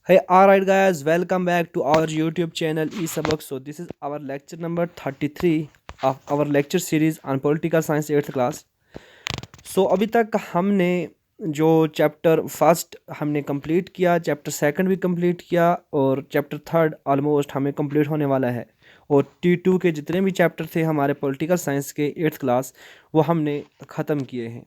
Hey, alright, guys, welcome back to our YouTube channel eSabak. So, this is our lecture number 33 of our lecture series on political science 8th class. So, अभी तक हमने जो chapter first हमने complete किया, chapter second भी complete किया और chapter third almost हमें कंप्लीट होने वाला है। और T2 के जितने भी चैप्टर थे हमारे पॉलिटिकल साइंस के 8th क्लास वो हमने ख़त्म किए हैं।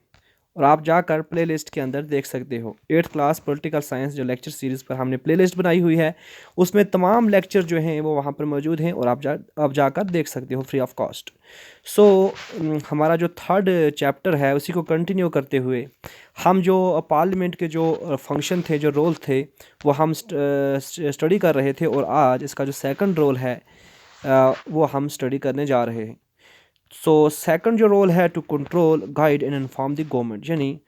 और आप जाकर प्लेलिस्ट के अंदर देख सकते हो 8th क्लास पॉलिटिकल साइंस जो लेक्चर सीरीज़ पर हमने प्लेलिस्ट बनाई हुई है उसमें तमाम लेक्चर जो हैं वो वहाँ पर मौजूद हैं और आप जाकर देख सकते हो फ्री ऑफ कॉस्ट। सो हमारा जो थर्ड चैप्टर है उसी को कंटिन्यू करते हुए हम जो पार्लियामेंट के जो फंक्शन थे जो रोल थे वो हम स्टडी कर रहे थे और आज इसका जो सेकंड रोल है वो हम स्टडी करने जा रहे हैं। सो सेकंड जो रोल है to control guide and inform the government, यानी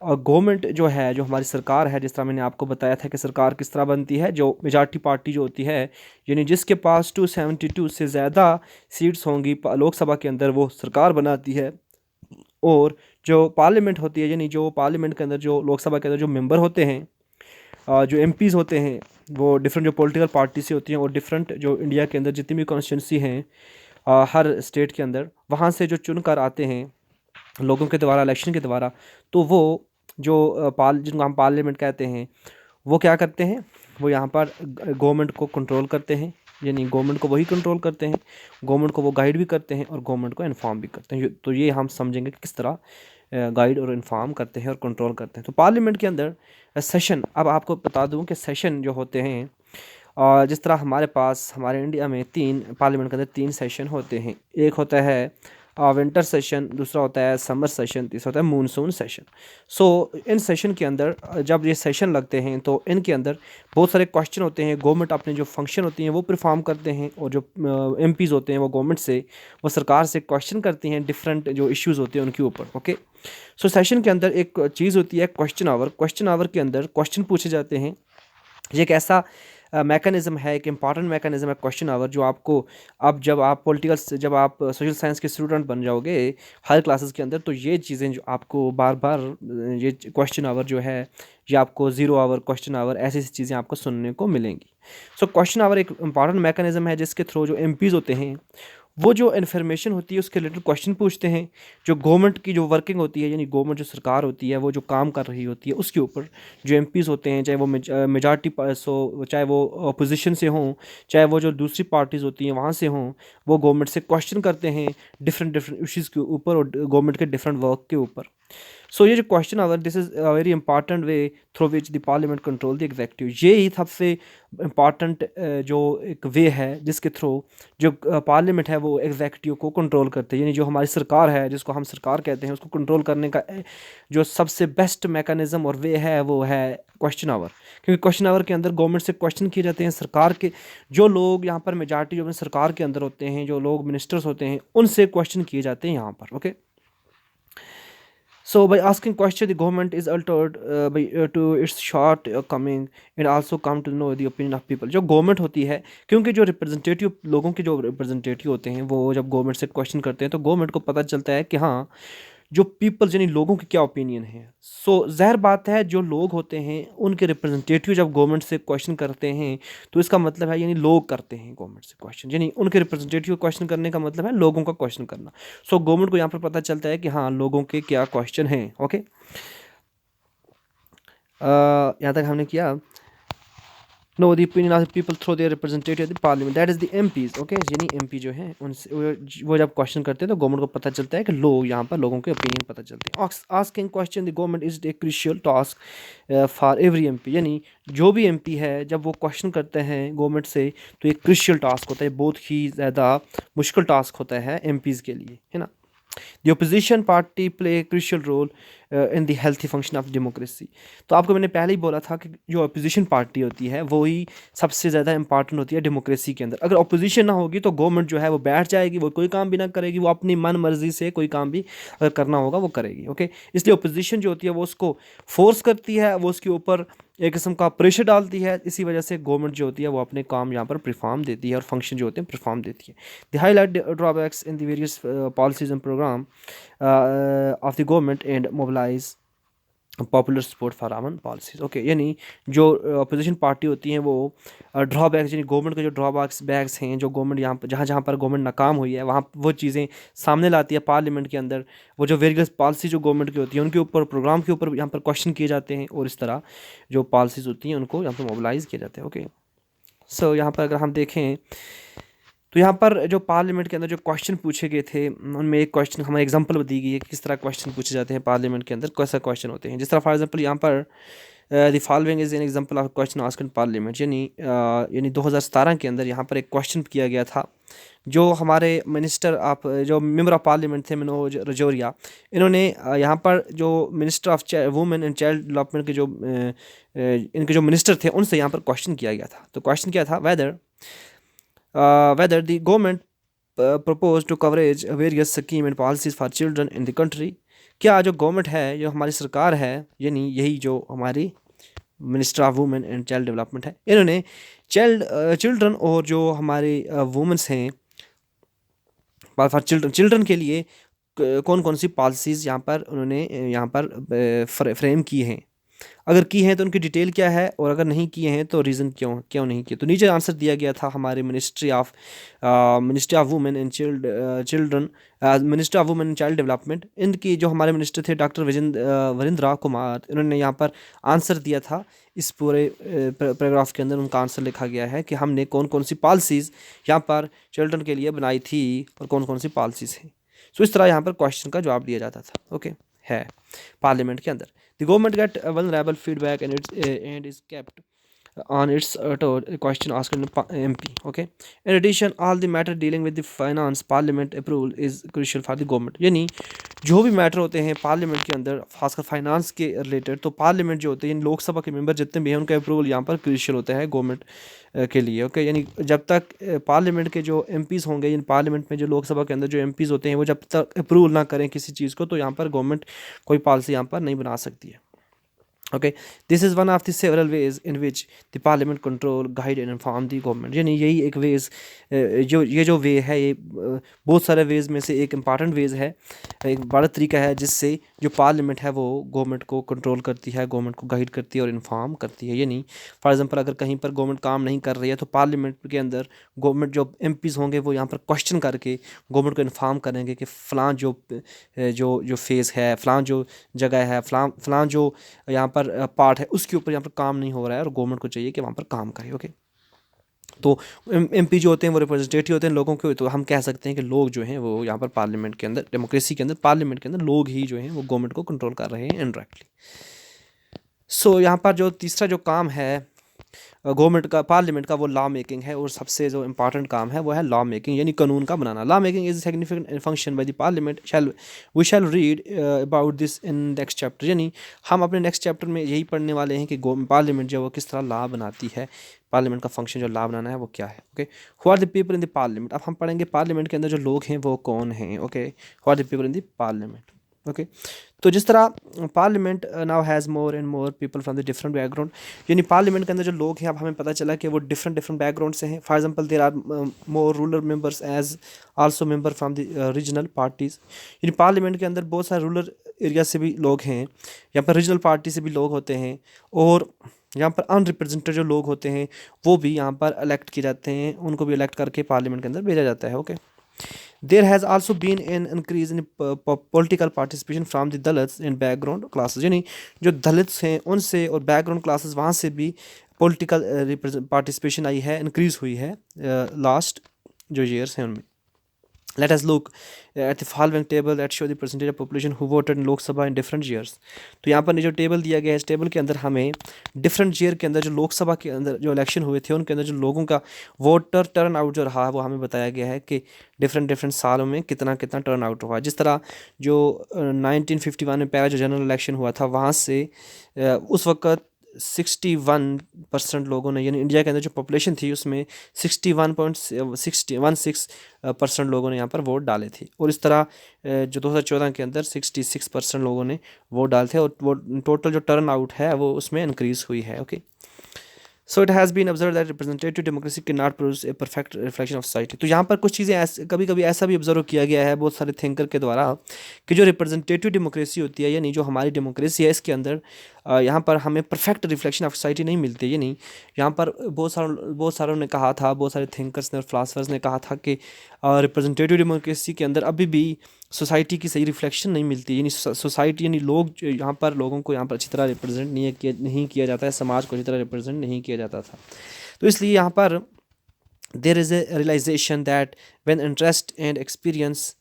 गवर्नमेंट जो है जो हमारी सरकार है, जिस तरह मैंने आपको बताया था कि सरकार किस तरह बनती है। जो मेजॉरिटी पार्टी जो होती है यानी जिसके पास 272 से ज़्यादा सीट्स होंगी लोकसभा के अंदर वो सरकार बनाती है। और जो पार्लियामेंट होती है यानी जो पार्लियामेंट के अंदर जो लोकसभा के अंदर जो मेंबर होते हैं जो एमपीज़ होते हैं वो डिफरेंट जो पॉलिटिकल पार्टी से होती हैं और डिफरेंट जो इंडिया के अंदर जितनी भी कॉन्स्टिट्यूंसी हैं हर स्टेट के अंदर वहाँ से जो चुन कर आते हैं लोगों के द्वारा इलेक्शन के द्वारा, तो वो जो जिनको हम पार्लियामेंट कहते हैं वो क्या करते हैं, वो यहाँ पर गवर्नमेंट को कंट्रोल करते हैं। यानी गवर्नमेंट को वही कंट्रोल करते हैं, गवर्नमेंट को वो गाइड भी करते हैं और गवर्नमेंट को इन्फॉर्म भी करते हैं। तो ये हम समझेंगे कि किस तरह गाइड और इन्फॉर्म करते हैं और कंट्रोल करते हैं। तो पार्लियामेंट के अंदर सेशन, अब आपको बता दूं कि सेशन जो होते हैं जिस तरह हमारे पास हमारे इंडिया में तीन पार्लियामेंट के अंदर तीन सेशन होते हैं। एक होता है विंटर सेशन, दूसरा होता है समर सेशन, तीसरा होता है monsoon session. So in session के अंदर जब ये सेशन लगते हैं तो इनके अंदर बहुत सारे क्वेश्चन होते हैं। गवर्नमेंट अपने जो फंक्शन होती हैं वो परफॉर्म करते हैं और जो एमपीज़ होते हैं वो गवर्नमेंट से वो सरकार से क्वेश्चन करती हैं डिफरेंट जो इश्यूज़ होते हैं उनके ऊपर। ओके, सो सेशन के अंदर एक चीज़ होती है क्वेश्चन आवर। क्वेश्चन आवर के अंदर क्वेश्चन पूछे जाते हैं। ये एक ऐसा मैकेनिज़्म है, एक इम्पॉर्टेंट मैकेनिज़्म है क्वेश्चन आवर, जो आपको अब जब आप सोशल साइंस के स्टूडेंट बन जाओगे हायर क्लासेस के अंदर, तो ये चीज़ें जो आपको बार बार ये क्वेश्चन आवर जो है ये आपको ज़ीरो आवर क्वेश्चन आवर ऐसी ऐसी चीज़ें आपको सुनने को मिलेंगी। सो क्वेश्चन आवर एक इम्पॉर्टेंट मैकेनिज़्म है जिसके थ्रू जो एमपीज़ होते हैं वो जो इन्फॉर्मेशन होती है उसके रिलेटेड क्वेश्चन पूछते हैं। जो गवर्नमेंट की जो वर्किंग होती है यानी गवर्नमेंट जो सरकार होती है वो जो काम कर रही होती है उसके ऊपर जो एमपीज़ होते हैं, चाहे वो मेजॉरिटी चाहे वो अपोजिशन से हों, चाहे वो जो दूसरी पार्टीज़ होती हैं वहाँ से हों, वो गवर्नमेंट से क्वेश्चन करते हैं डिफरेंट डिफरेंट इश्यूज़ के ऊपर और गवर्नमेंट के डिफरेंट वर्क के ऊपर। सो ये जो question hour, this is a very important way through which the parliament control the executive. ये ही सबसे इम्पॉर्टेंट जो एक वे है जिसके थ्रू जो पार्लियामेंट है वो एग्जीक्यूटिव को कंट्रोल करते हैं। यानी जो हमारी सरकार है जिसको हम सरकार कहते हैं उसको कंट्रोल करने का जो सबसे बेस्ट मैकेनिज़्म और वे है वो है क्वेश्चन आवर। क्योंकि क्वेश्चन आवर के अंदर गवर्नमेंट से क्वेश्चन किए जाते हैं। सरकार के जो लोग यहाँ पर मेजॉरिटी जो सरकार के अंदर होते हैं, जो लोग मिनिस्टर्स होते हैं, उनसे क्वेश्चन किए जाते हैं यहाँ पर। Okay, so by asking question, the government is altered to its shortcoming and also come to know the opinion of people. जो गवर्नमेंट होती है, क्योंकि जो रिप्रेजेंटेटिव लोगों के जो रिप्रेजेंटेटिव होते हैं वो जब गवर्नमेंट से क्वेश्चन करते हैं तो गवर्नमेंट को पता चलता है कि हाँ जो पीपल्स यानी लोगों की क्या ओपिनियन है। सो ज़ाहिर बात है जो लोग होते हैं उनके रिप्रेजेंटेटिव जब गवर्नमेंट से क्वेश्चन करते हैं तो इसका मतलब है यानी लोग करते हैं गवर्नमेंट से क्वेश्चन, यानी उनके रिप्रेजेंटेटिव क्वेश्चन करने का मतलब है लोगों का क्वेश्चन करना। सो गवर्नमेंट को यहाँ पर पता चलता है कि हाँ लोगों के क्या क्वेश्चन हैं। ओके, यहाँ तक हमने किया। Know the opinion of people through their representative the parliament, that is the MPs. Okay, यानी एमपी जो हैं उनसे वो जब क्वेश्चन करते हैं तो गवर्नमेंट को पता चलता है कि लोग यहाँ पर लोगों के ओपिनियन पता चलते हैं। Asking question the government is a crucial task for every MP, यानी जो भी एमपी है जब वो क्वेश्चन करते हैं गवर्नमेंट से तो एक क्रूशियल टास्क होता है, बहुत ही ज़्यादा मुश्किल टास्क होता है एमपीज़ के लिए, है ना। The opposition party play crucial role in the healthy function of democracy. तो आपको मैंने पहले ही बोला था कि जो अपोजिशन पार्टी होती है वो ही सबसे ज़्यादा इंपॉर्टेंट होती है डेमोक्रेसी के अंदर। अगर अपोजिशन ना होगी तो गवर्नमेंट जो है वो बैठ जाएगी, वो कोई काम भी ना करेगी, वो अपनी मन मर्जी से कोई काम भी अगर करना होगा वो करेगी। ओके, इसलिए अपोजिशन जो होती है वो उसको फोर्स करती है, वो उसके ऊपर एक किस्म का प्रेशर डालती है। इसी वजह से गवर्नमेंट जो होती है वो अपने काम यहाँ पर परफॉर्म देती है और फंक्शन जो होते हैं परफॉर्म देती है। The highlight drawbacks in the various policies and programme of the government and mobilize popular support for own policies. Okay, यानी जो अपोजिशन पार्टी होती हैं वो ड्रॉबैक्स, यानी गवर्नमेंट के जो बैक्स हैं, जो गवर्नमेंट यहाँ पर जहाँ जहाँ पर गवर्नमेंट नाकाम हुई है वहाँ वो चीज़ें सामने लाती है पार्लियामेंट के अंदर। वो जो वेरियस पॉलिसी जो गवर्नमेंट की होती है उनके ऊपर, प्रोग्राम के ऊपर यहाँ पर क्वेश्चन किए जाते हैं, और इस तरह जो पॉलिसीज़ होती हैं उनको यहाँ पर मोबिलाइज किया जाता है। ओके, सो यहाँ पर अगर हम देखें तो यहाँ पर जो पार्लियामेंट के अंदर जो क्वेश्चन पूछे गए थे उनमें एक क्वेश्चन हमें एग्जांपल दी गई है कि किस तरह क्वेश्चन पूछे जाते हैं पार्लियामेंट के अंदर, कैसा क्वेश्चन होते हैं। जिस तरह फॉर एग्जांपल यहाँ पर the following is an example of question asked in parliament, यानी 2017 के अंदर यहाँ पर एक क्वेश्चन किया गया था। जो हमारे जो मेंबर ऑफ पार्लियामेंट थे मनोज रजौरिया, इन्होंने यहाँ पर जो minister of women and child development के जो इनके जो मिनिस्टर थे उनसे यहाँ पर क्वेश्चन किया गया था। तो क्वेश्चन क्या था, whether the government proposed to coverage various scheme and policies for children in the country। क्या जो गवर्नमेंट है, जो हमारी सरकार है, यानी यही जो हमारी minister of women and child development है, इन्होंने चिल्ड्रन और जो हमारे वुमेंस हैं फॉर चिल्ड्रन के लिए कौन कौन सी पॉलिसीज़ यहाँ पर उन्होंने यहाँ पर फ्रेम की हैं। अगर की हैं तो उनकी डिटेल क्या है, और अगर नहीं किए हैं तो रीज़न क्यों क्यों नहीं किए। तो नीचे आंसर दिया गया था हमारे ministry of women and children, minister of women and child development. इनकी जो हमारे मिनिस्टर थे डॉक्टर वरिंद्रा कुमार, इन्होंने यहाँ पर आंसर दिया था। इस पूरे पैराग्राफ के अंदर उनका आंसर लिखा गया है कि हमने कौन कौन सी पॉलिसीज़ यहाँ पर चिल्ड्रन के लिए बनाई थी और कौन कौन सी पॉलिसीज़ हैं। सो इस तरह यहाँ पर क्वेश्चन का जवाब दिया जाता था। ओके, है पार्लियामेंट के अंदर। The government get vulnerable feedback and is kept on its question asked in MP। Okay, in addition all the matter dealing with the finance parliament approval is crucial for the government। यानी जो भी matter होते हैं parliament के अंदर खासकर finance के related, तो पार्लियामेंट जो होते हैं लोकसभा के मेंबर जितने भी हैं उनका अप्रूवल यहाँ पर क्रूशियल होता है गवर्नमेंट के लिए। ओके, यानी जब तक पार्लियामेंट के जो एमपीज़ होंगे, यानी पार्लियामेंट में जो लोकसभा के अंदर जो एमपीज़ होते हैं वो जब तक अप्रूवल ना करें किसी चीज़ को, तो यहाँ पर गवर्नमेंट कोई पॉलिसी यहाँ पर नहीं बना सकती है। Okay, this is one of the several ways in which the parliament control guide and inform the government. यानी यही एक वेज, जो वे है, ये बहुत सारे वेज में से एक इम्पॉर्टेंट वेज है, एक बड़ा तरीका है जिससे जो पार्लियामेंट है वो गवर्नमेंट को कंट्रोल करती है, गवर्नमेंट को गाइड करती है और इन्फॉर्म करती है। यानी फॉर एग्जांपल अगर कहीं पर गवर्नमेंट काम नहीं कर रही है तो पार्लियामेंट के अंदर गवर्नमेंट जो एमपीज़ होंगे वो यहाँ पर क्वेश्चन करके गवर्नमेंट को इन्फॉर्म करेंगे कि फ़लाँ जो फेज़ है, फ़लाँ जो जगह है, फ़लाँ जो यहाँ पर पार्ट है उसके ऊपर यहाँ पर काम नहीं हो रहा है और गवर्नमेंट को चाहिए कि वहाँ पर काम करे। ओके, तो एमपी जो होते हैं वो रिप्रेजेंटेटिव होते हैं लोगों के, तो हम कह सकते हैं कि लोग जो हैं वो यहाँ पर पार्लियामेंट के अंदर, डेमोक्रेसी के अंदर, पार्लियामेंट के अंदर लोग ही जो हैं वो गवर्नमेंट को कंट्रोल कर रहे हैं इनडायरेक्टली। सो यहाँ पर जो तीसरा जो काम है गवर्नमेंट का, पार्लियामेंट का, वो लॉ मेकिंग है, और सबसे जो इंपॉर्टेंट काम है वो है लॉ मेकिंग, यानी कानून का बनाना। Law making is significant function by the parliament we shall read about this in next chapter. यानी हम अपने नेक्स्ट चैप्टर में यही पढ़ने वाले हैं कि पार्लियामेंट जो है वो किस तरह लॉ बनाती है, पार्लियामेंट का फंक्शन जो लॉ बनाना है वो क्या है। Okay, who are the people in the parliament. अब हम पढ़ेंगे पार्लियामेंट के अंदर जो लोग हैं वो कौन हैं। Okay, who are the people in the parliament. Okay, तो जिस तरह parliament now has more and more people from the different background, यानी पार्लियामेंट के अंदर जो लोग हैं अब हमें पता चला कि वो डिफरेंट बैकग्राउंड से हैं। For example there are more rural members as also member from the regional parties. यानी पार्लियामेंट के अंदर बहुत सारे रूरल एरिया से भी लोग हैं, यहाँ पर रीजनल पार्टी से भी लोग होते हैं, और यहाँ पर अनरिप्रेजेंटेड जो लोग होते हैं वो भी यहाँ पर इलेक्ट किए जाते हैं, उनको भी इलेक्ट करके पार्लियामेंट के अंदर भेजा जाता है। Okay, there has also been an increase in political participation from the Dalits and background classes। यानी जो दलित्स हैं उनसे और बैकग्राउंड क्लासेस वहाँ से भी पॉलिटिकल पार्टिसिपेशन आई है, इंक्रीज़ हुई है लास्ट जो ईयर्स हैं उनमें। Let us look at the following table that show the percentage of population who voted in Lok Sabha in different years। तो यहाँ पर जो टेबल दिया गया है, इस टेबल के अंदर हमें डिफरेंट ईयर के अंदर जो लोकसभा के अंदर जो इलेक्शन हुए थे उनके अंदर जो लोगों का वोटर टर्न आउट जो रहा वो हमें बताया गया है कि डिफरेंट सालों में कितना कितना टर्न आउट हुआ। जिस तरह जो 1951 में पहला जो जनरल इलेक्शन हुआ था वहाँ से उस वक्त 61% लोगों ने, यानी इंडिया के अंदर जो पॉपुलेशन थी उसमें 61.16% लोगों ने यहाँ पर वोट डाले थे, और इस तरह जो 2014 के अंदर 66% लोगों ने वोट डाले थे, और वो टोटल जो टर्न आउट है वो उसमें इंक्रीज़ हुई है। Okay, so it has been observe that representative democracy can not produce a perfect reflection of society. तो यहाँ पर कुछ चीज़ें ऐसे कभी कभी ऐसा भी ऑब्जर्व किया गया है बहुत सारे थिंकर के द्वारा कि जो रिप्रेजेंटेटिव डेमोक्रेसी होती है, यानी जो हमारी डेमोक्रेसी है, इसके अंदर यहाँ पर हमें परफेक्ट रिफ्लेक्शन ऑफ सोसाइटी नहीं मिलती। यानी यहाँ पर बहुत सारों ने कहा था, बहुत सारे थिंकर्स ने और फिलासफर्स ने कहा था कि रिप्रेजेंटेटिव डेमोक्रेसी के अंदर अभी भी सोसाइटी की सही रिफ्लेक्शन नहीं मिलती। यानी सोसाइटी, यानी लोग यहाँ पर लोगों को यहाँ पर अच्छी तरह रिप्रेजेंट नहीं किया जाता है, समाज को अच्छी तरह रिप्रेजेंट नहीं किया जाता था। तो इसलिए यहाँ पर there is a realization that when interest and experience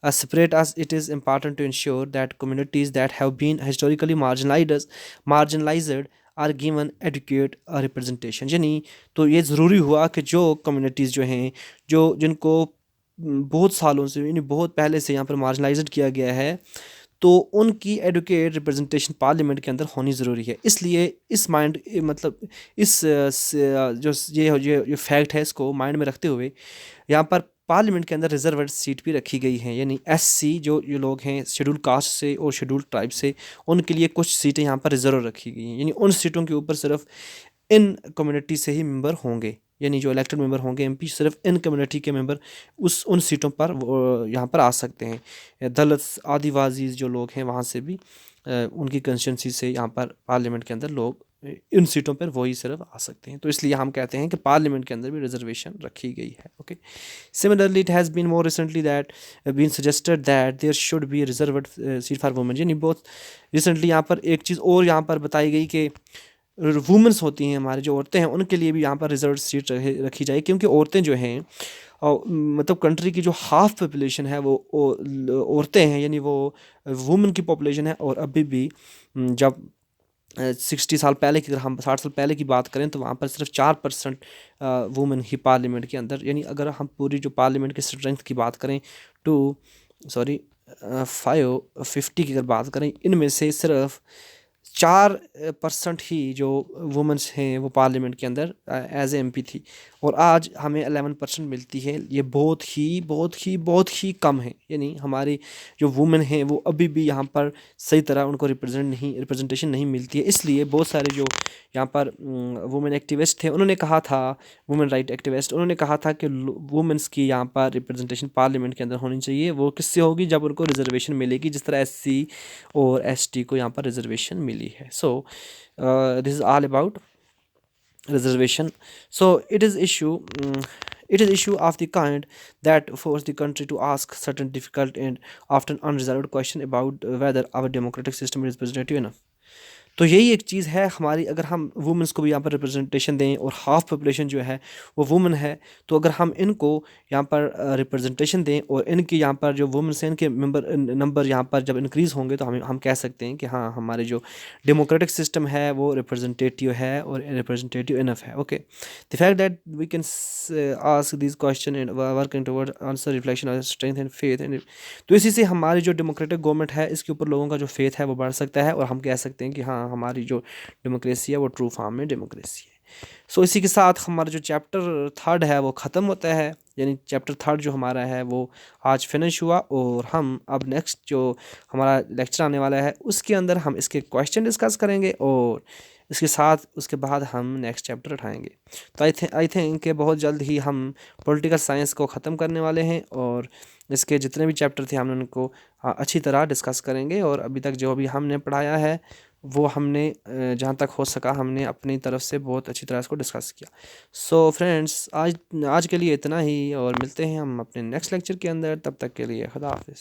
separate us, it is important to ensure that communities that have been historically marginalized are given adequate representation। यानी तो ये ज़रूरी हुआ कि जो कम्युनिटीज़ जो हैं, जो जिनको बहुत सालों से, यानी बहुत पहले से यहाँ पर मार्जिनलाइज्ड किया गया है, तो उनकी एडुकेट रिप्रेजेंटेशन पार्लियामेंट के अंदर होनी ज़रूरी है। इसलिए इस माइंड मतलब इस जो ये फैक्ट है, इसको माइंड में रखते हुए यहाँ पर पार्लियामेंट के अंदर रिजर्व्ड सीट भी रखी गई हैं। यानी एससी जो लोग हैं शेड्यूल कास्ट से और शेड्यूल ट्राइब से, उनके लिए कुछ सीटें यहाँ पर रिजर्व रखी गई हैं। यानी उन सीटों के ऊपर सिर्फ इन कम्युनिटी से ही मेंबर होंगे, यानी जो इलेक्टेड मेंबर होंगे एमपी, सिर्फ इन कम्युनिटी के मेंबर उन सीटों पर यहाँ पर आ सकते हैं। दलित आदिवासी जो लोग हैं वहाँ से भी उनकी कंस्टिट्यूंसी से यहाँ पर पार्लियामेंट के अंदर लोग इन सीटों पर वही सिर्फ आ सकते हैं। तो इसलिए हम कहते हैं कि पार्लियामेंट के अंदर भी रिजर्वेशन रखी गई है। Okay, similarly it has been more recently that been suggested that there should be reserved seat for women. यानी बहुत रिसेंटली यहाँ पर एक चीज़ और यहाँ पर बताई गई कि वुमेंस होती हैं, हमारी जो औरतें हैं, उनके लिए भी यहाँ पर रिजर्व सीट रखी जाए, क्योंकि औरतें जो हैं मतलब कंट्री की जो हाफ पॉपुलेशन है वो औरतें हैं, यानी वो वुमेन की पॉपुलेशन है। और अभी भी जब 60 साल पहले की, अगर हम 60 साल पहले की बात करें, तो वहाँ पर सिर्फ 4% वुमेन ही पार्लियामेंट के अंदर। यानी अगर हम पूरी जो पार्लियामेंट की स्ट्रेंथ की बात करें 550 की अगर बात करें, इनमें से सिर्फ 4% ही जो वुमेंस हैं वो पार्लियामेंट के अंदर एज ए एमपी थी, और आज हमें 11% मिलती है। ये बहुत ही बहुत ही बहुत ही कम है। यानी हमारी जो वुमेन हैं वो अभी भी यहाँ पर सही तरह उनको रिप्रेजेंटेशन नहीं मिलती है। इसलिए बहुत सारे जो यहाँ पर वुमेन एक्टिविस्ट थे, उन्होंने कहा था, वुमेन राइट एक्टिविस्ट, उन्होंने कहा था कि वुमेंस की यहाँ पर रिप्रेजेंटेशन पार्लियामेंट के अंदर होनी चाहिए। वो किससे होगी? जब उनको रिजर्वेशन मिलेगी, जिस तरह एससी और एसटी को यहाँ पर रिजर्वेशन मिली है। So this is all about reservation. So it is issue of the kind that force the country to ask certain difficult and often unresolved question about whether our democratic system is representative enough. तो यही एक चीज़ है हमारी, अगर हम women's को भी यहाँ पर रिप्रेजेंटेशन दें और हाफ पॉपुलेशन जो है वो वुमेन है, तो अगर हम इनको यहाँ पर रिप्रेजेंटेशन दें और इनकी यहाँ पर जो वुमेंस हैं इनके नंबर यहाँ पर जब इंक्रीज़ होंगे, तो हम कह सकते हैं कि हाँ, हमारे जो डेमोक्रेटिक सिस्टम है वो रिप्रेजेंटेटिव है और रिप्रेजेंटेटिव इनफ है। Okay, the fact that we can ask this question and working toward answer reflection of strength and faith and, तो इसी से हमारी जो डेमोक्रेटिक गवर्नमेंट है इसके ऊपर लोगों का जो फेथ है वो बढ़ सकता है, और हम कह सकते हैं कि हाँ, हमारी जो डेमोक्रेसी है वो ट्रू फॉर्म में डेमोक्रेसी है। सो इसी के साथ हमारा जो चैप्टर 3 है वो ख़त्म होता है। यानी चैप्टर 3 जो हमारा है वो आज फिनिश हुआ, और हम अब नेक्स्ट जो हमारा लेक्चर आने वाला है उसके अंदर हम इसके क्वेश्चन डिस्कस करेंगे, और इसके साथ उसके बाद हम नेक्स्ट चैप्टर उठाएंगे। तो आई थिंक कि बहुत जल्द ही हम पॉलिटिकल साइंस को ख़त्म करने वाले हैं, और इसके जितने भी चैप्टर थे हम उनको अच्छी तरह डिस्कस करेंगे। और अभी तक जो भी हमने पढ़ाया है वो हमने जहाँ तक हो सका हमने अपनी तरफ से बहुत अच्छी तरह इसको डिस्कस किया। सो फ्रेंड्स, आज के लिए इतना ही, और मिलते हैं हम अपने नेक्स्ट लेक्चर के अंदर। तब तक के लिए खुदा हाफिज़।